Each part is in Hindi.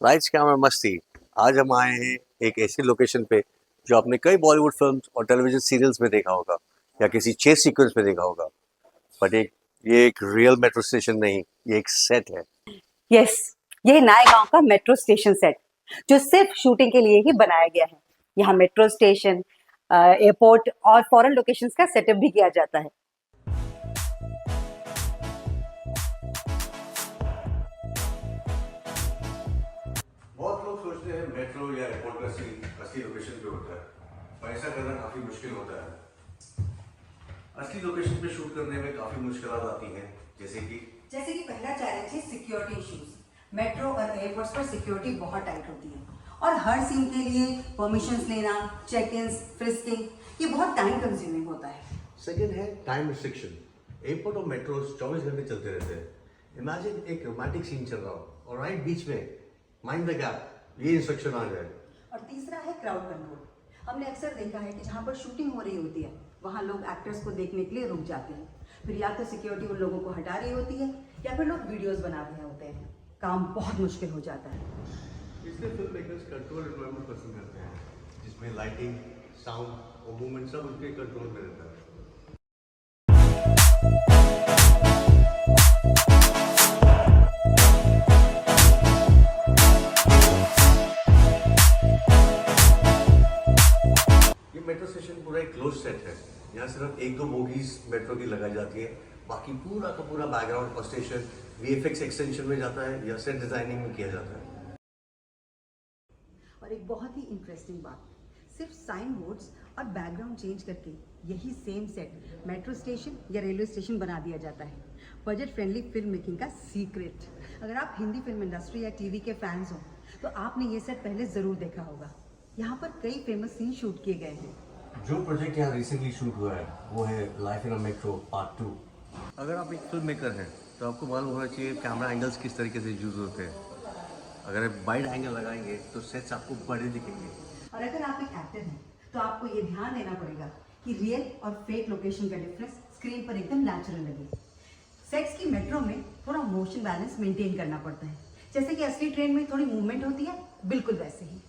लाइट्स कैमरा मस्ती। आज हम आए हैं एक ऐसी लोकेशन पे जो आपने कई बॉलीवुड फिल्म्स और टेलीविजन सीरियल्स में देखा होगा या किसी चेस सीक्वेंस में देखा होगा। बट ये एक रियल मेट्रो स्टेशन नहीं, ये एक सेट है। यस, ये नायगांव का मेट्रो स्टेशन सेट जो सिर्फ शूटिंग के लिए ही बनाया गया है। यहाँ मेट्रो स्टेशन, एयरपोर्ट और फॉरेन लोकेशंस का सेटअप भी किया जाता है। बहुत लोग सोचते हैं मेट्रो या एयरपोर्ट का सीन असली लोकेशन पे होता है, पर ऐसा करना काफी मुश्किल होता है। असली लोकेशन पे शूट करने में काफी मुश्किलात आती हैं, जैसे कि पहला चैलेंज है सिक्योरिटी इश्यूज। मेट्रो और एयरपोर्ट्स पर सिक्योरिटी बहुत टाइट होती है और हर सीन के लिए परमिशंस लेना, चेक इन, फ्रिस्किंग, ये बहुत टाइम कंज्यूमिंग होता है। सेकंड है टाइम रिस्ट्रिक्शन। एयरपोर्ट और मेट्रो 24 घंटे चलते रहते हैं। इमेजिन एक रोमांटिक सीन चल रहा हो और राइट बीच में माइंड द गैप, ये इंस्ट्रक्शन आ जाए। और तीसरा है क्राउड कंट्रोल। हमने अक्सर देखा है कि जहाँ पर शूटिंग हो रही होती है वहाँ लोग एक्टर्स को देखने के लिए रुक जाते हैं। फिर या तो सिक्योरिटी उन लोगों को हटा रही होती है या फिर लोग वीडियोस बना रहे होते हैं। काम बहुत मुश्किल हो जाता है। इसलिए फिल्म मेकर्स कंट्रोल एनवायरनमेंट पसंद करते हैं, जिसमें लाइटिंग, साउंड और मूवमेंट सब उनके कंट्रोल में रहता है। ये मेट्रो स्टेशन पूरा एक क्लोज सेट है। यहाँ सिर्फ एक दो बोगीज मेट्रो की लगाई जाती है, बाकी पूरा का पूरा बैकग्राउंड और स्टेशन वीएफएक्स एक्सटेंशन में जाता है या सेट डिजाइनिंग में किया जाता है। और एक बहुत ही इंटरेस्टिंग बात, सिर्फ साइन बोर्ड्स और बैकग्राउंड चेंज करके यही सेम सेट मेट्रो स्टेशन या रेलवे स्टेशन बना दिया जाता है। बजट फ्रेंडली फिल्म मेकिंग का सीक्रेट। अगर आप हिंदी फिल्म इंडस्ट्री या टीवी के फैंस हो तो आपने ये सेट पहले ज़रूर देखा होगा। यहाँ पर कई फेमस सीन शूट किए गए हैं। जो प्रोजेक्ट यहाँ रिसेंटली शूट हुआ है वो है life in a metro part 2। अगर आप एक फिल्म मेकर हैं तो आपको मालूम होना चाहिए कैमरा एंगल्स किस तरीके से यूज होते हैं। अगर आप वाइड एंगल लगाएंगे तो सेट्स आपको बड़े दिखेंगे। और अगर आप एक एक्टर हैं तो आपको ये ध्यान देना पड़ेगा कि रियल और फेक लोकेशन का डिफरेंस स्क्रीन पर एकदम नेचुरल लगे। सेट्स की मेट्रो में थोड़ा मोशन बैलेंस मेंटेन करना पड़ता है, जैसे कि असली ट्रेन में थोड़ी मूवमेंट होती है, बिल्कुल वैसे ही।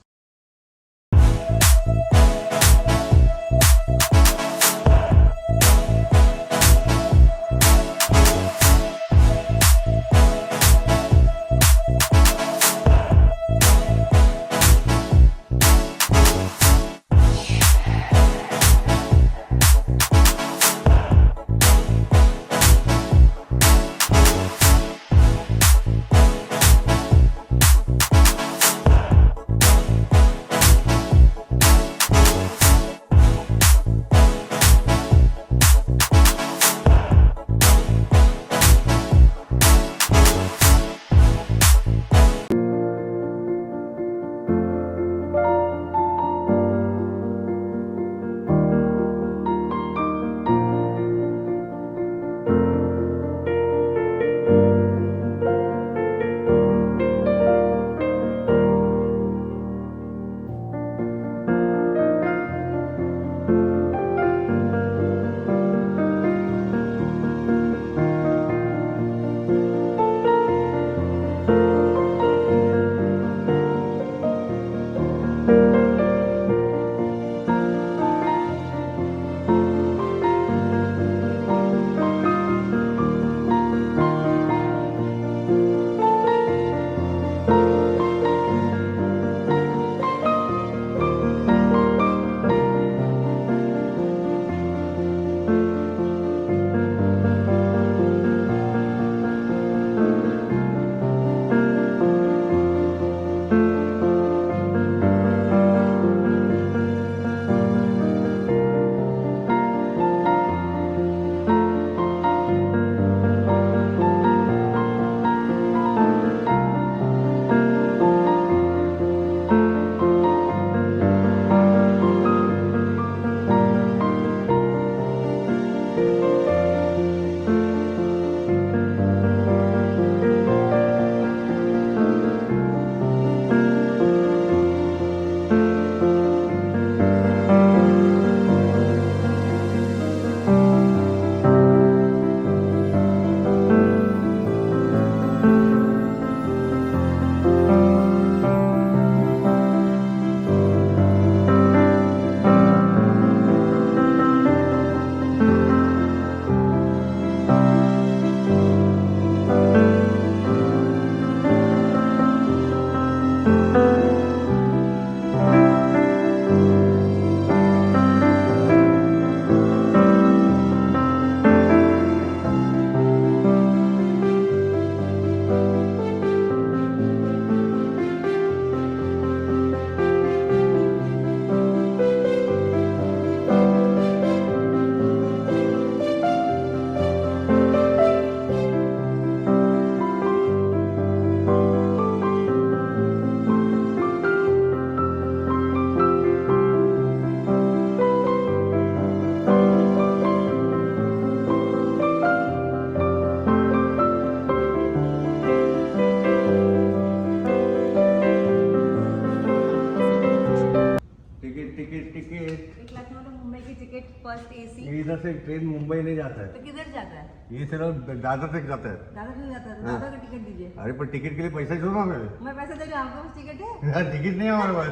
टिकट। एक लखनऊ से मुंबई की टिकट फर्स्ट एसी। ये इधर से ट्रेन मुंबई नहीं जाता है, तो किधर जाता है? ये सिर्फ दादर तक जाता है। दादा क्यों जाता है? हाँ। दादा का टिकट दीजिए। अरे पर टिकट के लिए पैसा दो ना मेरे। मैं पैसे दे रही हूँ, आपके पास टिकट है? यार टिकट नहीं है हमारे पास।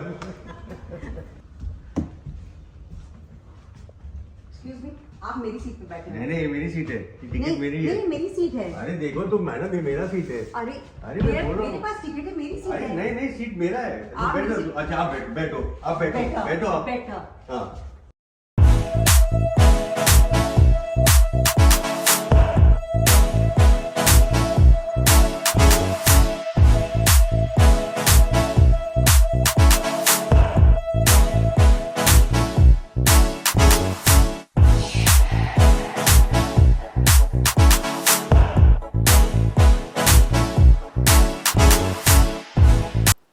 एक्सक्यूज मी, आप मेरी सीट पे बैठे नहीं हैं। नहीं, ये मेरी सीट है, टिकट नहीं मेरी है। नहीं, मेरी सीट है। अरे देखो तुम मैडम, ये मेरा सीट है। अरे अरे मैं बोल रहा मेरे हूँ। पास टिकट है, मेरी सीट अरे है। नहीं नहीं, सीट मेरा है। आप बैठो, मेरी- अच्छा आप बैठो, बैठो आप बैठो, बैठो, बैठो आप। बैठो। हाँ।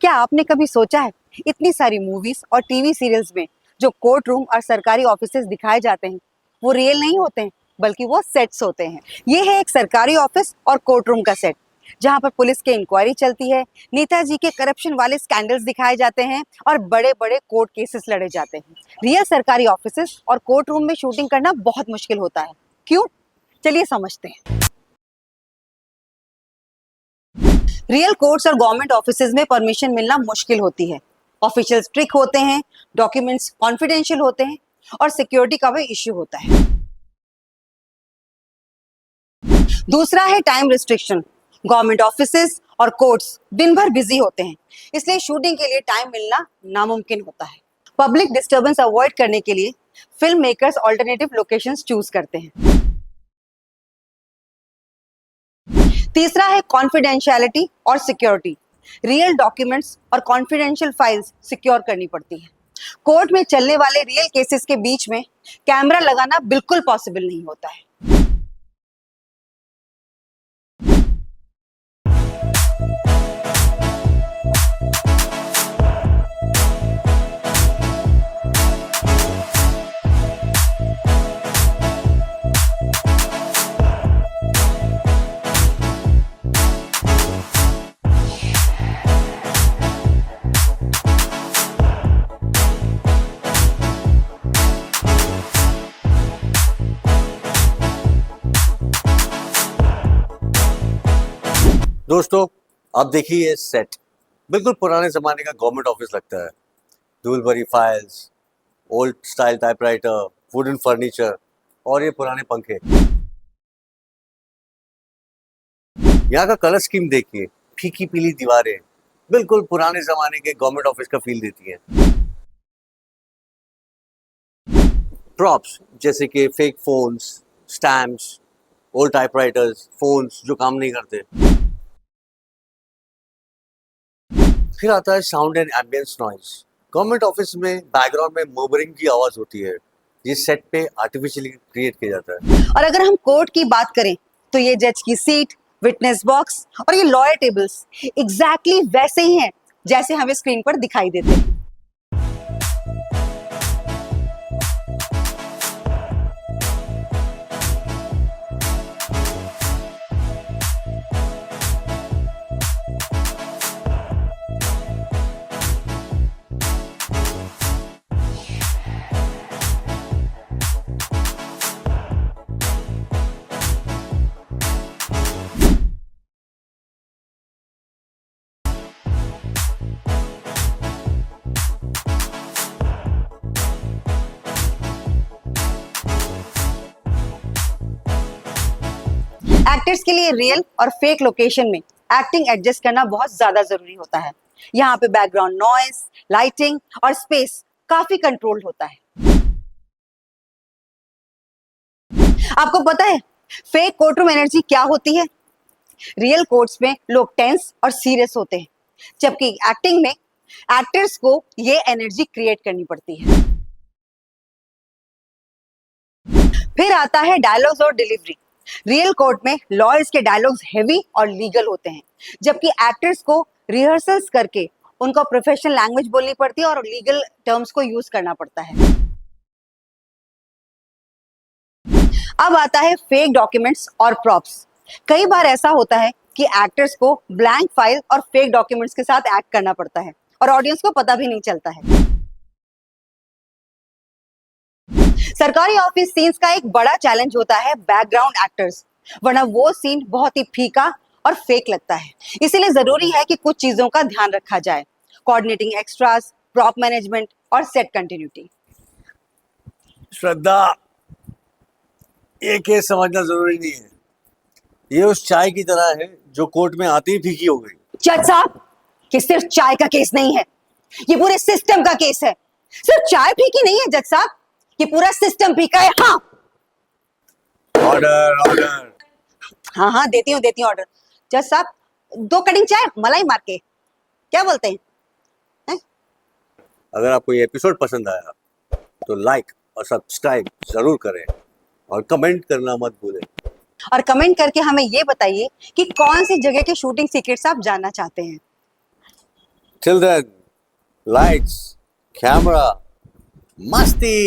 क्या आपने कभी सोचा है, इतनी सारी मूवीज और टीवी सीरियल्स में जो कोर्ट रूम और सरकारी ऑफिसेज दिखाए जाते हैं वो रियल नहीं होते हैं, बल्कि वो सेट्स होते हैं। ये है एक सरकारी ऑफिस और कोर्ट रूम का सेट, जहां पर पुलिस की इंक्वायरी चलती है, नेताजी के करप्शन वाले स्कैंडल्स दिखाए जाते हैं और बड़े बड़े कोर्ट केसेस लड़े जाते हैं। रियल सरकारी ऑफिसेज और कोर्ट रूम में शूटिंग करना बहुत मुश्किल होता है। क्यों? चलिए समझते हैं। रियल कोर्ट्स और गवर्नमेंट ऑफिसेज में परमिशन मिलना मुश्किल होती है। ऑफिशियल स्ट्रिक्ट होते हैं, डॉक्यूमेंट्स कॉन्फिडेंशियल होते हैं और सिक्योरिटी का भी इश्यू होता है। दूसरा है टाइम रिस्ट्रिक्शन। गवर्नमेंट ऑफिसेज और कोर्ट्स दिन भर बिजी होते हैं, इसलिए शूटिंग के लिए टाइम मिलना नामुमकिन होता है। पब्लिक डिस्टर्बेंस अवॉइड करने के लिए film makers alternative locations choose करते हैं। तीसरा है कॉन्फिडेंशियलिटी और सिक्योरिटी। रियल डॉक्यूमेंट्स और कॉन्फिडेंशियल फाइल्स सिक्योर करनी पड़ती है। कोर्ट में चलने वाले रियल केसेस के बीच में कैमरा लगाना बिल्कुल पॉसिबल नहीं होता है। दोस्तों आप देखिए ये सेट बिल्कुल पुराने जमाने का गवर्नमेंट ऑफिस लगता है। धूल भरी files, old style typewriter, wooden furniture और ये पुराने पंखे। यहाँ का कलर स्कीम देखिए, फीकी पीली दीवारें बिल्कुल पुराने जमाने के गवर्नमेंट ऑफिस का फील देती हैं। प्रॉप्स जैसे कि fake phones, stamps, old typewriters, phones जो काम नहीं करते। फिर आता है sound and ambience noise. Government office में बैकग्राउंड में मोबरिंग की आवाज होती है, जिस सेट पे आर्टिफिशियली क्रिएट किया जाता है। और अगर हम कोर्ट की बात करें तो ये जज की सीट, विटनेस बॉक्स और ये लॉयर टेबल्स एग्जैक्टली वैसे ही हैं जैसे हमें स्क्रीन पर दिखाई देते हैं। एक्टर्स के लिए रियल और फेक लोकेशन में एक्टिंग एडजस्ट करना बहुत ज्यादा जरूरी होता है। यहाँ पे बैकग्राउंड नॉइस, लाइटिंग और स्पेस काफी कंट्रोल्ड होता है। आपको पता है फेक कोर्टरूम एनर्जी क्या होती है? रियल कोर्ट्स में लोग टेंस और सीरियस होते हैं, जबकि एक्टिंग में एक्टर्स को ये एनर्जी क्रिएट करनी पड़ती है। फिर आता है डायलॉग्स और डिलीवरी। रियल कोर्ट में लॉयर्स के डायलॉग्स हेवी और लीगल होते हैं, जबकि एक्टर्स को रिहर्सल्स करके उनको प्रोफेशनल लैंग्वेज बोलनी पड़ती है और लीगल टर्म्स को यूज करना पड़ता है। अब आता है फेक डॉक्यूमेंट्स और प्रॉप्स। कई बार ऐसा होता है कि एक्टर्स को ब्लैंक फाइल और फेक डॉक्यूमेंट्स के साथ एक्ट करना पड़ता है और ऑडियंस को पता भी नहीं चलता है। सरकारी ऑफिस सीन्स का एक बड़ा चैलेंज होता है बैकग्राउंड एक्टर्स, वरना वो सीन बहुत ही फीका और फेक लगता है। इसीलिए जरूरी है कि कुछ चीजों का ध्यान रखा जाए, कोऑर्डिनेटिंग एक्स्ट्रास, प्रॉप मैनेजमेंट और सेट कंटिन्यूटी। श्रद्धा, ये केस समझना जरूरी नहीं है। ये उस चाय की तरह है जो कोर्ट में आते ही फीकी हो गई। जज साहब, कि सिर्फ चाय का केस नहीं है, ये पूरे सिस्टम का केस है। सिर्फ चाय फीकी नहीं है जज साहब, ये पूरा सिस्टम फीका है। हाँ ऑर्डर ऑर्डर। हाँ हाँ, देती हूँ ऑर्डर। जज साहब, 2 कटिंग चाय मलाई मार के, क्या बोलते हैं? अगर आपको ये एपिसोड पसंद आया तो लाइक और सब्सक्राइब जरूर करें और कमेंट करना मत भूलें। और कमेंट करके हमें ये बताइए कि कौन सी जगह के शूटिंग सीक्रेट्स आप जानना चाहते हैं। Till then, lights, camera, masti!